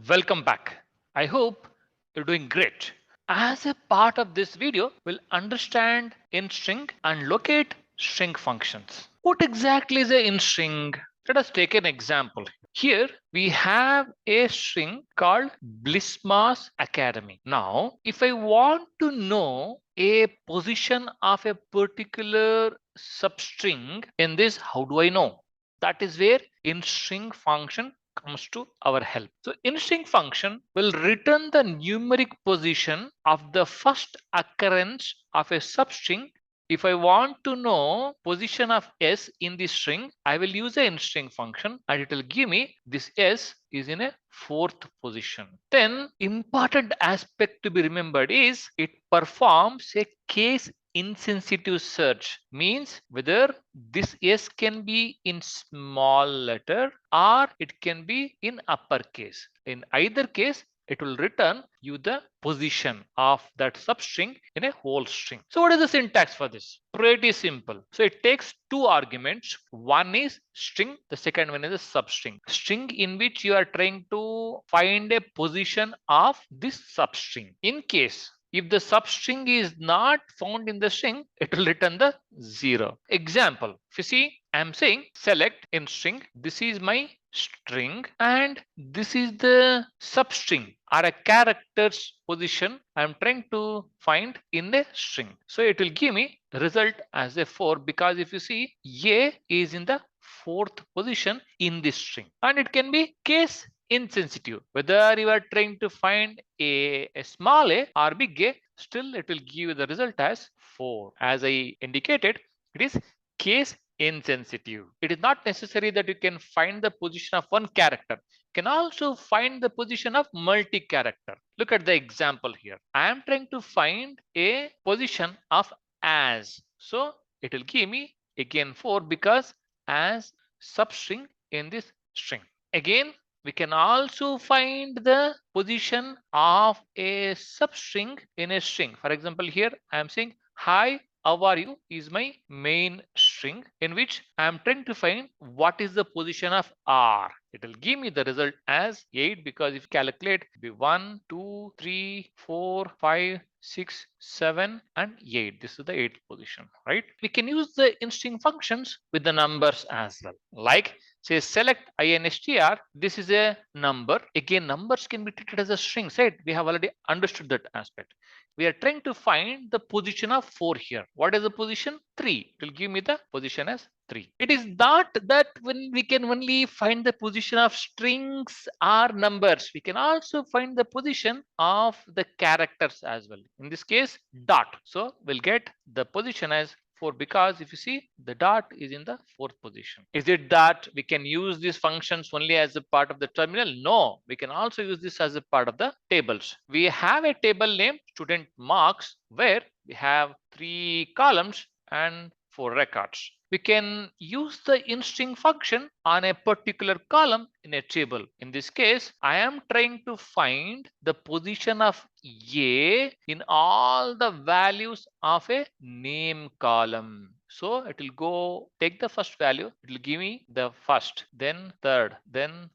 Welcome back. I hope you're doing great. As a part of this video, we'll understand in-string and locate string functions. What exactly is a in-string? Let us take an example. Here we have a string called Blismas Academy. Now, if I want to know a position of a particular substring in this, how do I know? That is where in-string function comes to our help. So in-string function will return the numeric position of the first occurrence of a substring. If I want to know position of s in the string, I will use a in-string function and it will give me this s is in a fourth position. Then important aspect to be remembered is it performs a case insensitive search, means whether this s can be in small letter or it can be in uppercase. In either case, it will return you the position of that substring in a whole string. So what is the syntax for this? Pretty simple. So it takes two arguments. One is string, the second one is a substring. String in which you are trying to find a position of this substring. In case if the substring is not found in the string, it will return the 0. Example, if you see, I'm saying select in string. This is my string and this is the substring or a character's position I'm trying to find in the string. So it will give me the result as a 4 because if you see A is in the fourth position in this string and it can be case insensitive. Whether you are trying to find a small a or big A, still it will give you the result as 4. As I indicated, it is case insensitive. It is not necessary that you can find the position of one character. You can also find the position of multi-character. Look at the example here. I am trying to find a position of as. So it will give me again 4 because as substring in this string. Again, we can also find the position of a substring in a string. For example, here I am saying hi, how are you is my main string in which I am trying to find what is the position of R. It will give me the result as 8 because if you calculate it will be 1, 2, 3, 4, 5, 6, 7 and 8. This is the 8th position, right? We can use the in-string functions with the numbers as well. Like say select instr, this is a number. Again, numbers can be treated as a string, right? We have already understood that aspect. We are trying to find the position of 4 here. What is the position? 3. It will give me the position as 3. It is not that when we can only find the position of strings or numbers, we can also find the position of the characters as well. In this case, dot. So we'll get the position as 4 because if you see the dot is in the fourth position. Is it that we can use these functions only as a part of the terminal? No, we can also use this as a part of the tables. We have a table named student marks where we have 3 columns and 4 records. We can use the in-string function on a particular column in a table. In this case, I am trying to find the position of A in all the values of a name column. So it will go take the first value, it will give me the first, then third, then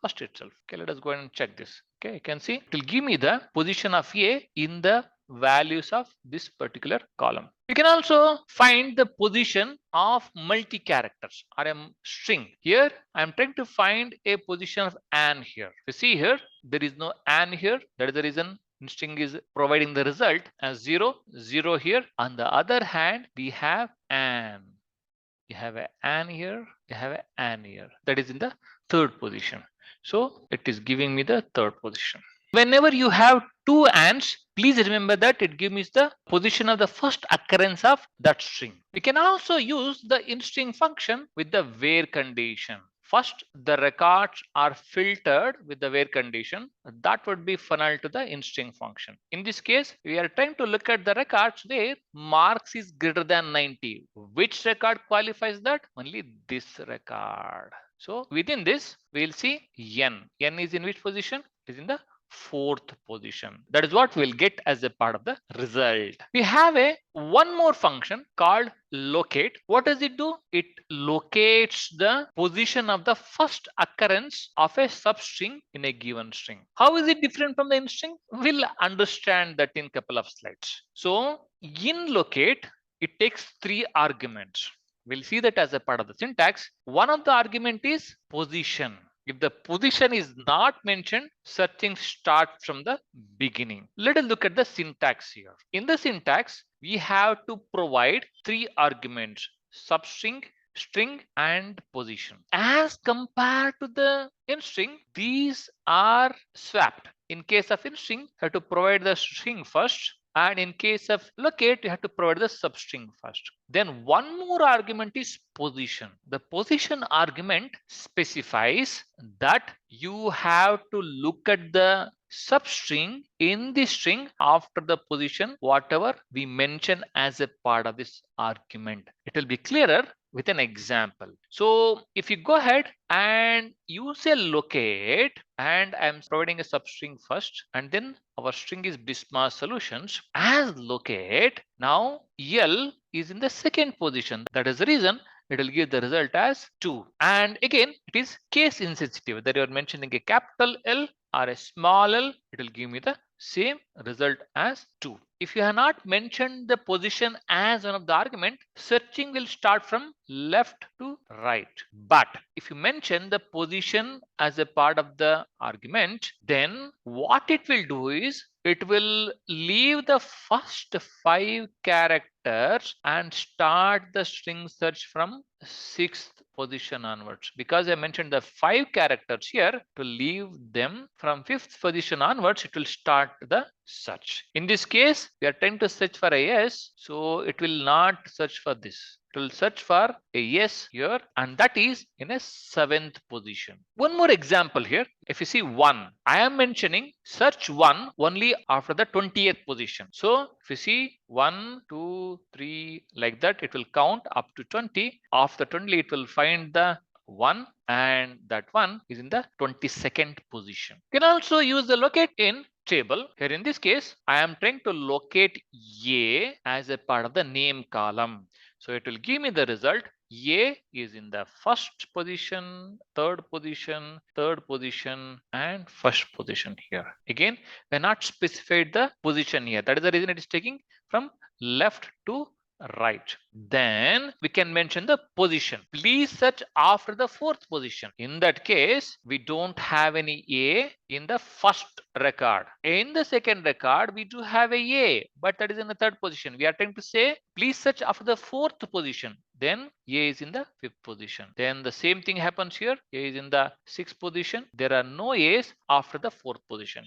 first itself. Okay, let us go and check this. Okay, you can see it will give me the position of A in the values of this particular column. You can also find the position of multi-characters or a string. Here I am trying to find a position of an here. You see here there is no an here. That is the reason string is providing the result as 0, 0 here. On the other hand, we have an. You have an here, you have an here. That is in the third position. So it is giving me the third position. Whenever you have two ands, please remember that it gives me the position of the first occurrence of that string. We can also use the in-string function with the where condition. First, the records are filtered with the where condition. That would be funneled to the in-string function. In this case, we are trying to look at the records where marks is greater than 90. Which record qualifies that? Only this record. So within this, we'll see n. N is in which position? It is in the fourth position. That is what we'll get as a part of the result. We have one more function called locate. What does it do? It locates the position of the first occurrence of a substring in a given string. How is it different from the instring? We'll understand that in a couple of slides. So in locate, it takes 3 arguments. We'll see that as a part of the syntax. One of the argument is position. If the position is not mentioned, searching starts from the beginning. Let us look at the syntax here. In the syntax, we have to provide 3 arguments: substring, string, and position. As compared to the instring, these are swapped. In case of instring, you have to provide the string first, and in case of locate, you have to provide the substring first. Then one more argument is position. The position argument specifies that you have to look at the substring in the string after the position, whatever we mention as a part of this argument. It will be clearer with an example. So if you go ahead and use a locate, and I'm providing a substring first, and then our string is Bismarck solutions as locate. Now L is in the second position. That is the reason it will give the result as 2. And again, it is case insensitive, that you are mentioning a capital L or a small l, it will give me the same result as 2. If you have not mentioned the position as one of the argument, searching will start from left to right. But if you mention the position as a part of the argument, then what it will do is it will leave the first 5 characters and start the string search from 6th position onwards. Because I mentioned the 5 characters here, to leave them from 5th position onwards, it will start the search. In this case, we are trying to search for a yes, so it will not search for this. It will search for a yes here, and that is in a 7th position. One more example here. If you see 1, I am mentioning search 1 only after the 20th position. So if you see 1, 2, 3 like that, it will count up to 20. After 20, it will find the 1, and that 1 is in the 22nd position. You can also use the locate in table. Here in this case, I am trying to locate A as a part of the name column. So it will give me the result. A is in the first position, third position, and first position here. Again, we are not specified the position here. That is the reason it is taking from left to right. Then we can mention the position. Please search after the 4th position. In that case, we don't have any A in the first record. In the second record, we do have a, but that is in the 3rd position. We are trying to say, please search after the 4th position. Then A is in the 5th position. Then the same thing happens here. A is in the 6th position. There are no A's after the 4th position.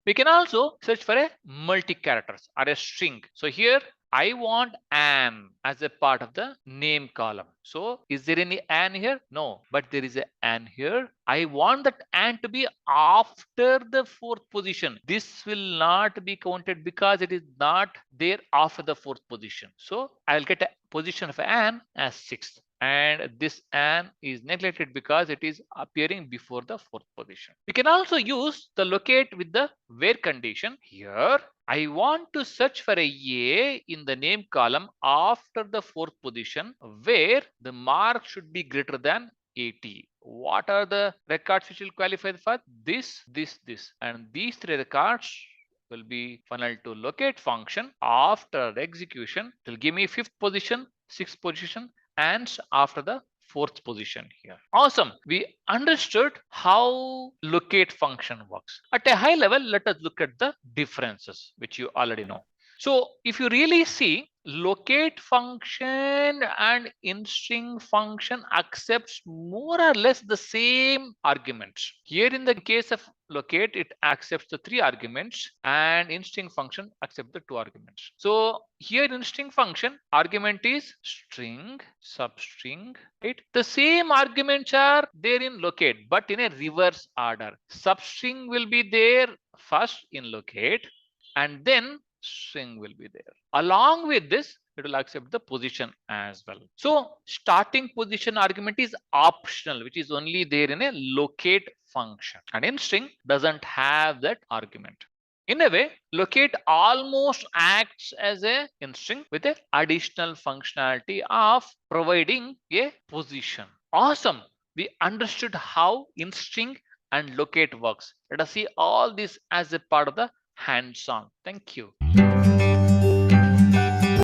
We can also search for a multi-characters or a string. So here I want an as a part of the name column. So is there any an here? No, but there is an here. I want that an to be after the 4th position. This will not be counted because it is not there after the 4th position. So I'll get a position of an as 6th. And this an is neglected because it is appearing before the 4th position. We can also use the locate with the where condition. Here I want to search for a in the name column after the 4th position where the mark should be greater than 80. What are the records which will qualify for this, and these 3 records will be funneled to locate function. After execution, it will give me 5th position, 6th position, and after the 4th position here. Awesome. We understood how locate function works. At a high level, let us look at the differences, which you already know. So if you really see, locate function and instring function accepts more or less the same arguments. Here in the case of locate, it accepts the 3 arguments, and instring function accepts the 2 arguments. So here in string function, argument is string, substring, right? The same arguments are there in locate, but in a reverse order. Substring will be there first in locate, and then string will be there. Along with this, it will accept the position as well. So starting position argument is optional, which is only there in a locate function, and in string doesn't have that argument. In a way, locate almost acts as a string with a additional functionality of providing a position. Awesome. We understood how string and locate works. Let us see all this as a part of the hands-on. Thank you.